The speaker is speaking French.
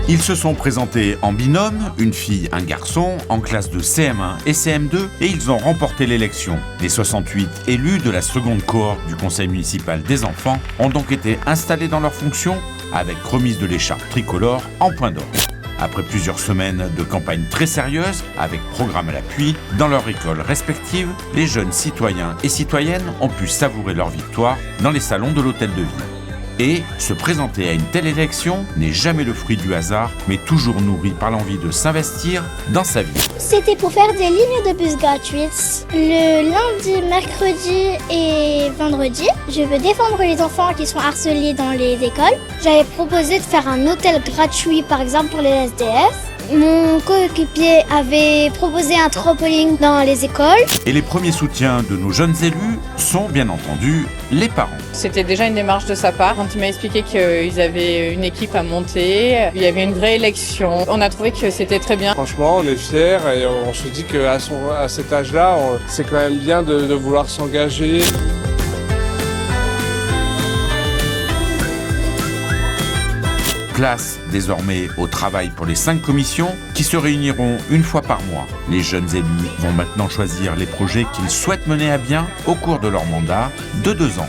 Ils se sont présentés en binôme, une fille, un garçon, en classe de CM1 et CM2, et ils ont remporté l'élection. Les 68 élus de la seconde cohorte du conseil municipal des enfants ont donc été installés dans leurs fonctions avec remise de l'écharpe tricolore en point d'or. Après plusieurs semaines de campagne très sérieuse, avec programme à l'appui, dans leur école respective, les jeunes citoyens et citoyennes ont pu savourer leur victoire dans les salons de l'hôtel de ville. Et se présenter à une telle élection n'est jamais le fruit du hasard, mais toujours nourri par l'envie de s'investir dans sa vie. C'était pour faire des lignes de bus gratuites. Le lundi, mercredi et vendredi, je veux défendre les enfants qui sont harcelés dans les écoles. J'avais proposé de faire un hôtel gratuit, par exemple pour les SDF. Mon coéquipier avait proposé un trampoline dans les écoles. Et les premiers soutiens de nos jeunes élus sont bien entendu les parents. C'était déjà une démarche de sa part. Quand il m'a expliqué qu'ils avaient une équipe à monter, il y avait une vraie élection. On a trouvé que c'était très bien. Franchement, on est fiers et on se dit qu'à cet âge-là, c'est quand même bien de vouloir s'engager. Place désormais au travail pour les 5 commissions qui se réuniront une fois par mois. Les jeunes élus vont maintenant choisir les projets qu'ils souhaitent mener à bien au cours de leur mandat de 2 ans.